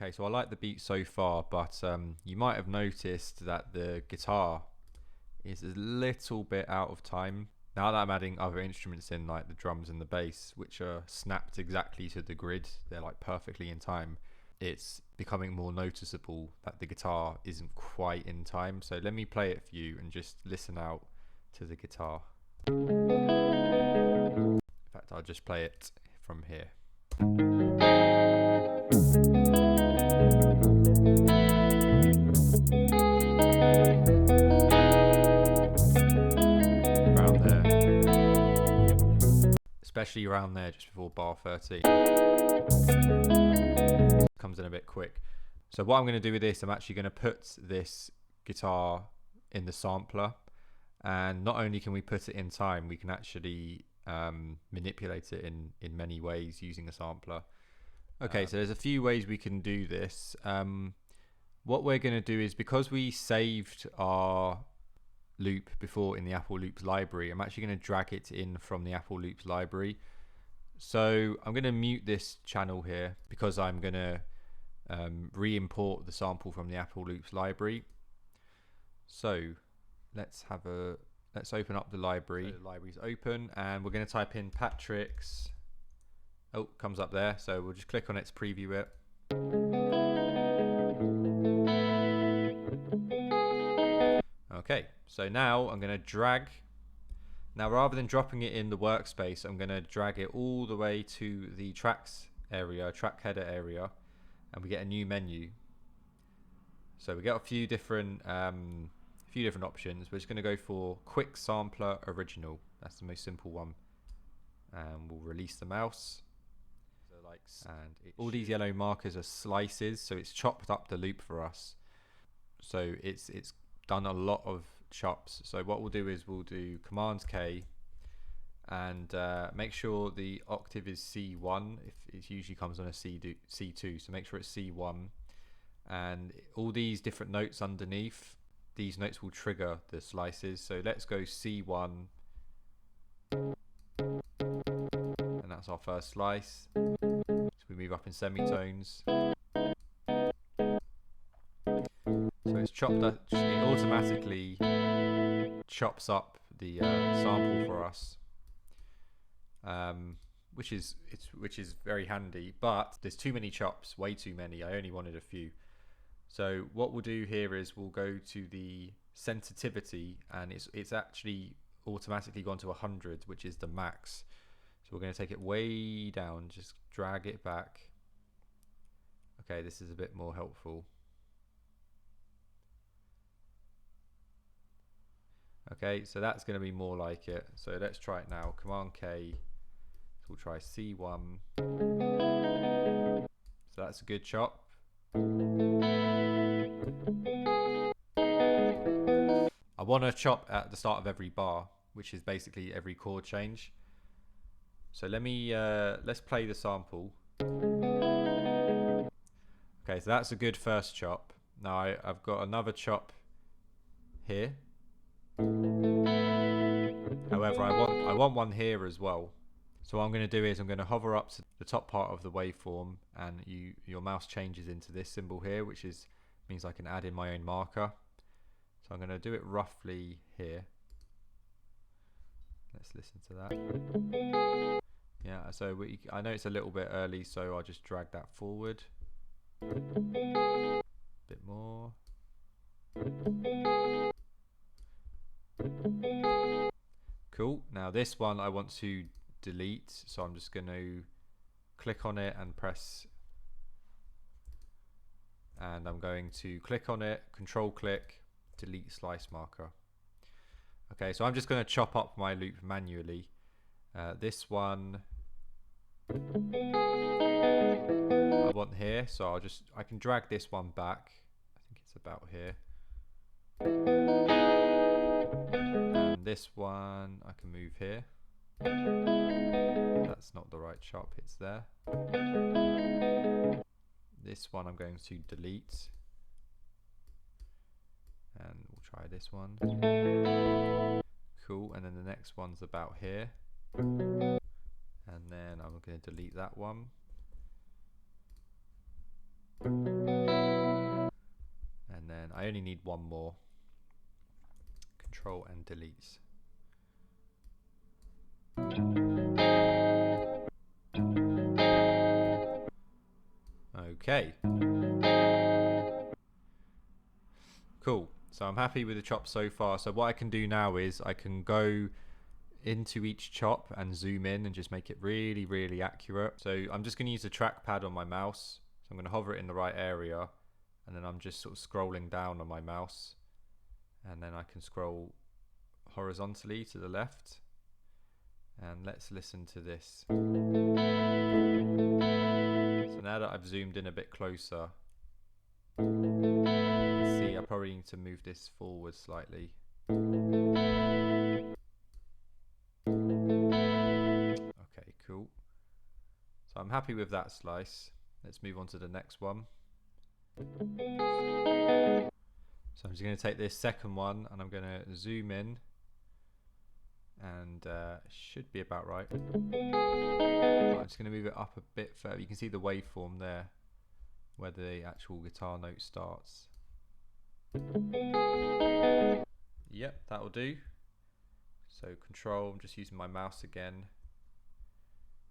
Okay, so I like the beat so far, but you might have noticed that the guitar is a little bit out of time. Now that I'm adding other instruments in, like the drums and the bass, which are snapped exactly to the grid, they're like perfectly in time, it's becoming more noticeable that the guitar isn't quite in time. So let me play it for you and just listen out to the guitar. In fact, I'll just play it from here. Around there. Especially around there just before bar 13. Comes in a bit quick. So what I'm going to do with this, I'm actually going to put this guitar in the sampler, and not only can we put it in time, we can actually manipulate it in many ways using a sampler. Okay, so there's a few ways we can do this. What we're going to do is, because we saved our loop before in the Apple Loops library, I'm actually going to drag it in from the Apple Loops library. So I'm going to mute this channel here because I'm going to re-import the sample from the Apple Loops library. So let's open up the library. So the library's open, and we're going to type in Patrick's. Oh, comes up there. So we'll just click on it to preview it. Okay, so now I'm going to drag. Now, rather than dropping it in the workspace, I'm going to drag it all the way to the tracks area, track header area, and we get a new menu. So we get a few different options. We're just going to go for Quick Sampler Original. That's the most simple one. And we'll release the mouse. And all these yellow markers are slices, so it's chopped up the loop for us. So it's done a lot of chops. So what we'll do is we'll do Command K and make sure the octave is C1. If it usually comes on a C2, so make sure it's C1. And all these different notes underneath, these notes will trigger the slices. So let's go C1, and that's our first slice. So we move up in semitones. So it's chopped up, it automatically chops up the sample for us, which is very handy. But there's too many chops, way too many. I only wanted a few. So what we'll do here is we'll go to the sensitivity, and it's actually automatically gone to 100, which is the max. So we're going to take it way down, just drag it back. Okay, this is a bit more helpful. Okay, so that's going to be more like it. So let's try it now. Command K. So we'll try C1. So that's a good chop. I want to chop at the start of every bar, which is basically every chord change. So let's play the sample. Okay, so that's a good first chop. Now I've got another chop here. However, I want one here as well. So what I'm going to do is I'm going to hover up to the top part of the waveform, and your mouse changes into this symbol here, which means I can add in my own marker. So I'm going to do it roughly here. Let's listen to that. Yeah, so I know it's a little bit early, so I'll just drag that forward. A bit more. Cool. Now this one I want to delete, so I'm just going to click on it and press, and I'm going to click on it, control click, delete slice marker. Okay, so I'm just going to chop up my loop manually. This one I want here, so I can drag this one back. I think it's about here. And this one I can move here. That's not the right chop, it's there. This one I'm going to delete, and we'll try this one. Cool, and then the next one's about here, and then I'm going to delete that one. And then I only need one more. Control and delete. Okay. Cool. So I'm happy with the chop so far. So what I can do now is I can go into each chop and zoom in and just make it really, really accurate. So I'm just going to use the trackpad on my mouse. So I'm going to hover it in the right area, and then I'm just sort of scrolling down on my mouse, and then I can scroll horizontally to the left. And let's listen to this. So now that I've zoomed in a bit closer, you can see I probably need to move this forward slightly. Okay, cool. So I'm happy with that slice. Let's move on to the next one. So I'm just going to take this second one and I'm going to zoom in, and should be about right. I'm just going to move it up a bit further. You can see the waveform there where the actual guitar note starts. Yep, that'll do. So control, I'm just using my mouse again,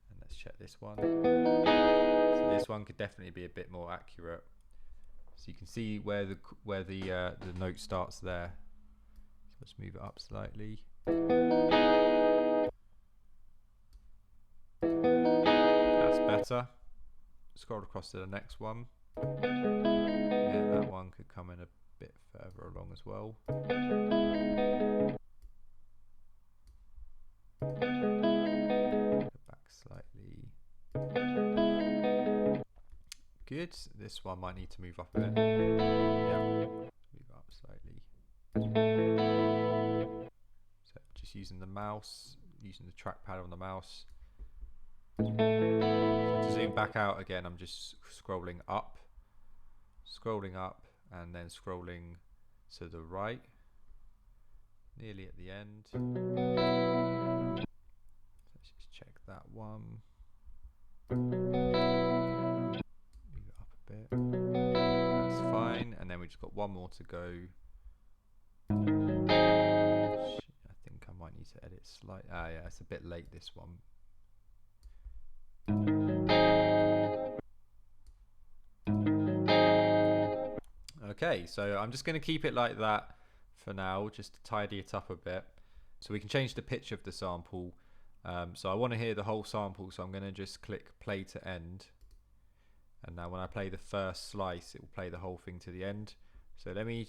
and let's check this one. So this one could definitely be a bit more accurate. So you can see where the note starts there. So let's move it up slightly. That's better. Scroll across to the next one. Yeah, that one could come in a bit further along as well. Back slightly. Good. This one might need to move up a bit. Yeah, move up slightly. So just using the mouse, using the trackpad on the mouse. So to zoom back out again, I'm just scrolling up, and then scrolling to the right, nearly at the end. Let's just check that one. Move it up a bit. That's fine. And then we just got one more to go. I think I might need to edit slightly. Ah, yeah, it's a bit late, this one. Okay, so I'm just going to keep it like that for now, just to tidy it up a bit. So we can change the pitch of the sample. So I want to hear the whole sample, so I'm going to just click play to end. And now when I play the first slice, it will play the whole thing to the end. So let me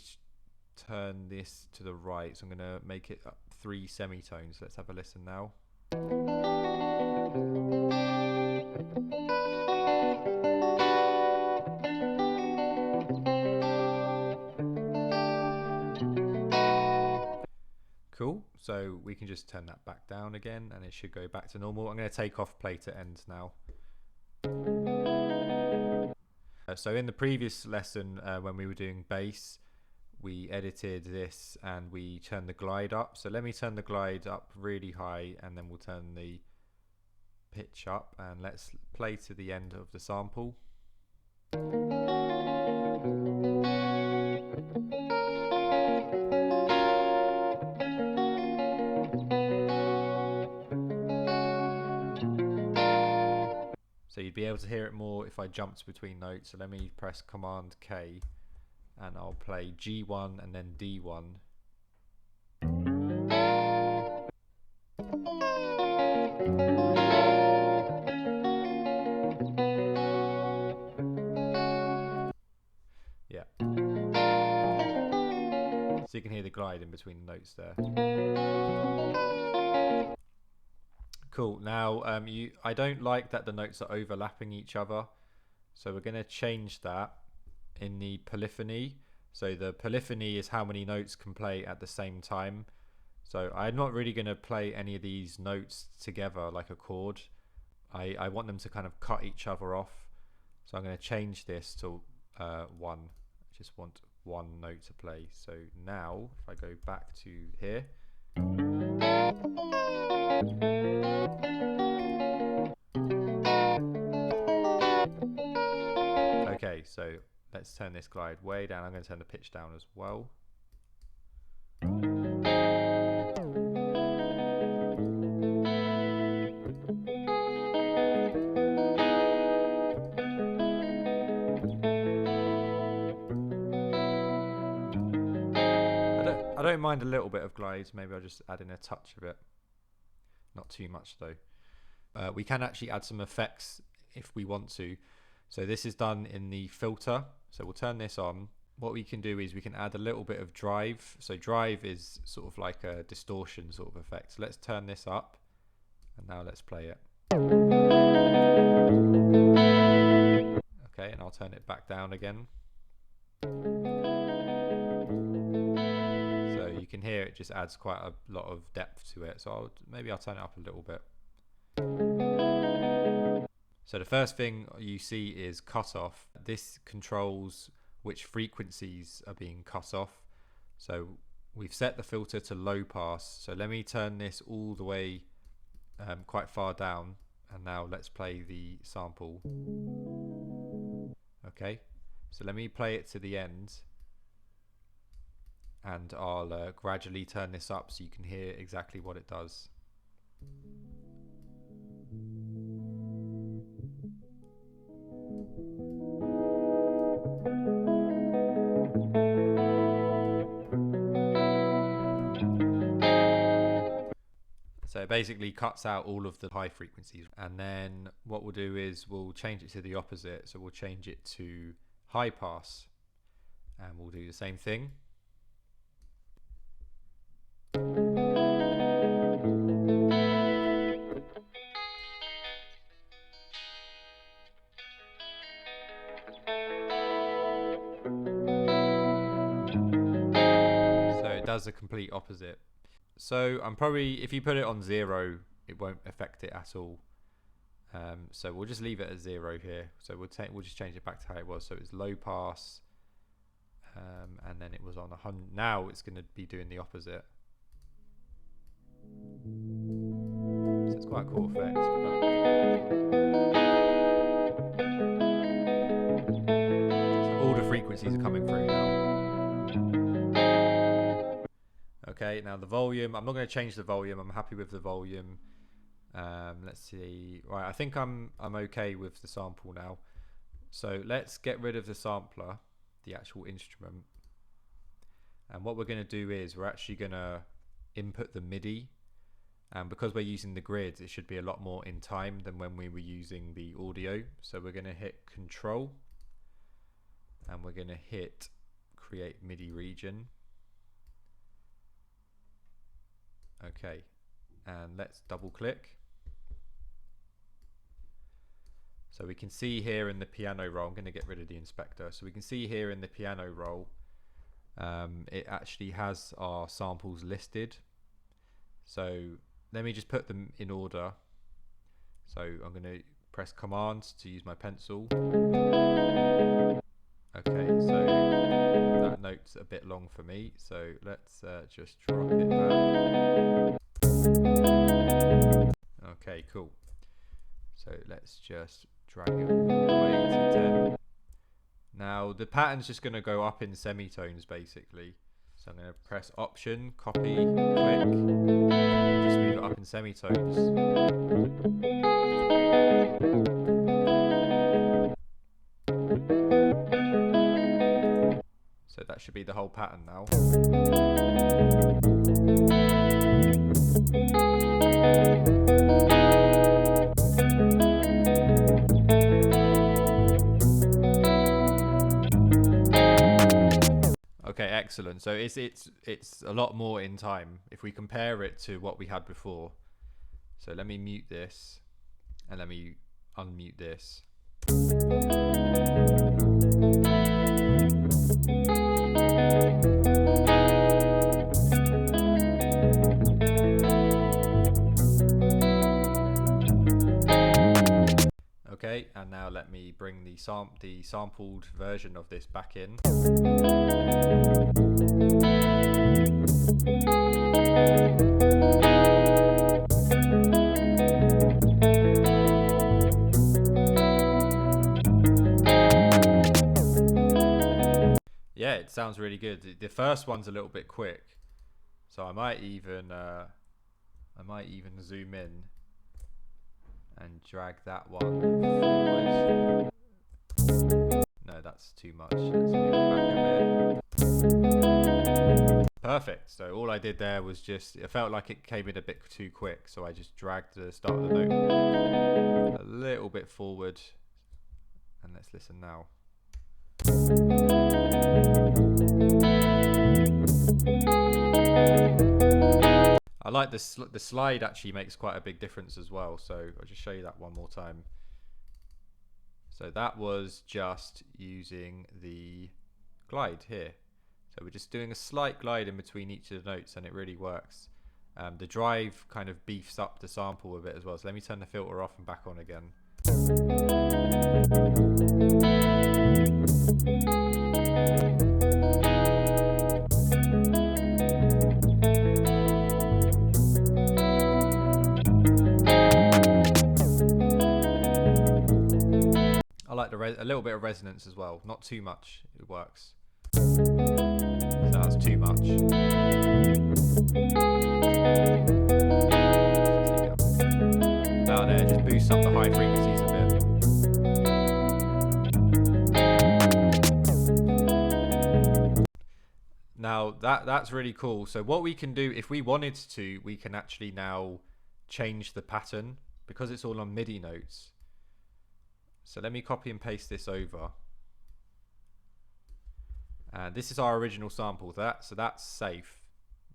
turn this to the right. So I'm going to make it 3 semitones. Let's have a listen now. Cool, so we can just turn that back down again and it should go back to normal. I'm going to take off play to end now. So in the previous lesson, when we were doing bass, we edited this and we turned the glide up. So let me turn the glide up really high, and then we'll turn the pitch up, and let's play to the end of the sample. So you'd be able to hear it more if I jumped between notes. So let me press Command K and I'll play G1 and then D1. Yeah. So you can hear the glide in between the notes there. Cool. Now, I don't like that the notes are overlapping each other, so we're going to change that in the polyphony. So the polyphony is how many notes can play at the same time. So I'm not really going to play any of these notes together like a chord. I want them to kind of cut each other off. So I'm going to change this to 1. I just want one note to play. So now, if I go back to here. Okay, so So let's turn this glide way down. I'm going to turn the pitch down as well. I don't mind a little bit of glaze. Maybe I'll just add in a touch of it. Not too much though. We can actually add some effects if we want to. So this is done in the filter. So we'll turn this on. What we can do is we can add a little bit of drive. So drive is sort of like a distortion sort of effect. So let's turn this up, and now let's play it. Okay, and I'll turn it back down again. So you can hear it just adds quite a lot of depth to it. So maybe I'll turn it up a little bit. So the first thing you see is cut off. This controls which frequencies are being cut off. So we've set the filter to low pass. So let me turn this all the way quite far down, and now let's play the sample. Okay, so let me play it to the end, and I'll gradually turn this up so you can hear exactly what it does. So it basically cuts out all of the high frequencies, and then what we'll do is we'll change it to the opposite. So we'll change it to high pass, and we'll do the same thing. So it does the complete opposite. So I'm probably, if you put it on 0, it won't affect it at all. So we'll just leave it at 0 here. So we'll just change it back to how it was. So it's low pass, and then it was on 100. Now it's going to be doing the opposite. So it's quite a cool effect. So all the frequencies are coming through now. Okay, now the volume, I'm not going to change the volume. I'm happy with the volume. Let's see. Right, I think I'm okay with the sample now. So let's get rid of the sampler, the actual instrument. And what we're going to do is we're actually going to input the MIDI. And because we're using the grids, it should be a lot more in time than when we were using the audio. So we're going to hit Control, and we're going to hit Create MIDI Region. Okay, and let's double click. So we can see here in the piano roll, I'm going to get rid of the inspector. So we can see here in the piano roll, it actually has our samples listed. So let me just put them in order. So I'm going to press Command to use my pencil. Okay, so that note's a bit long for me, so let's just drop it back. Okay, cool. So let's just drag it all the way to 10. Now the pattern's just going to go up in semitones basically. So I'm going to press Option, copy, click, just move it up in semitones. So that should be the whole pattern now. Okay, excellent. So it's a lot more in time if we compare it to what we had before. So let me mute this, and let me unmute this. Okay, and now let me bring the sampled version of this back in. sounds really good. The first one's a little bit quick, so I might even zoom in and drag that one forward. No, that's too much. Let's move it back a bit. Perfect. So all I did there was just, it felt like it came in a bit too quick, so I just dragged the start of the note a little bit forward. And let's listen now. I like this. The slide actually makes quite a big difference as well. So I'll just show you that one more time. So that was just using the glide here. So we're just doing a slight glide in between each of the notes, and it really works. The drive kind of beefs up the sample a bit as well. So let me turn the filter off and back on again. I like a little bit of resonance as well, not too much, it works. So that's too much. About there, just boost up the high frequencies a bit. Now that's really cool. So what we can do, if we wanted to, we can actually now change the pattern because it's all on MIDI notes. So let me copy and paste this over. And this is our original sample, so that's safe.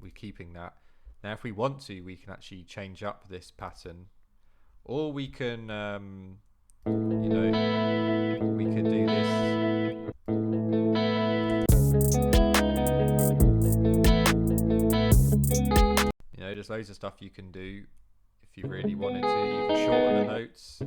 We're keeping that. Now if we want to, we can actually change up this pattern. Or we can, you know, we could do this. You know, there's loads of stuff you can do if you really wanted to. You can shorten the notes.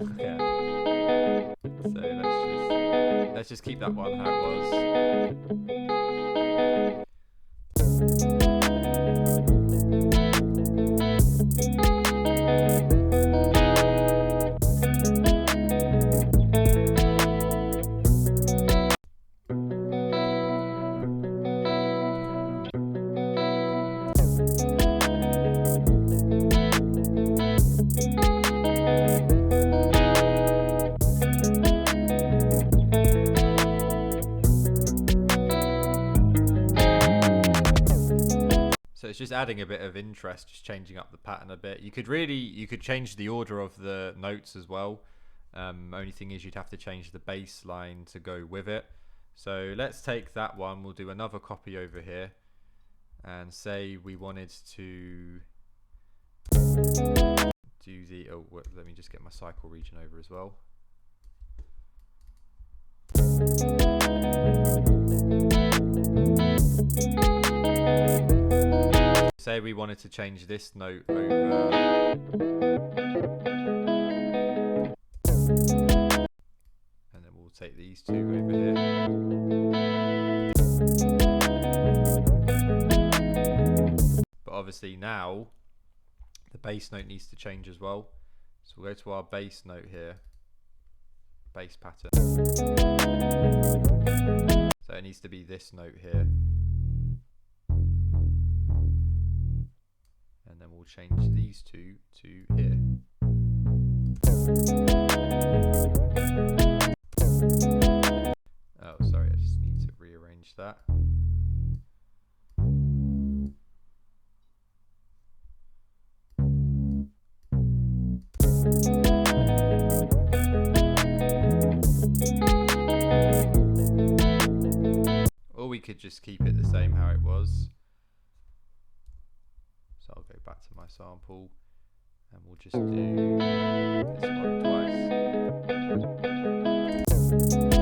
Okay. So let's just keep that one how it was. It's just adding a bit of interest, just changing up the pattern a bit. You could change the order of the notes as well. Only thing is you'd have to change the bass line to go with it. So let's take that one. We'll do another copy over here and say we wanted to do the, let me just get my cycle region over as well. Say we wanted to change this note over. And then we'll take these two over here. But obviously now the bass note needs to change as well. So we'll go to our bass note here. Bass pattern. So it needs to be this note here. And then we'll change these two to here. Oh, sorry, I just need to rearrange that. Or we could just keep it the same how it was. So I'll go back to my sample and we'll just do this one twice.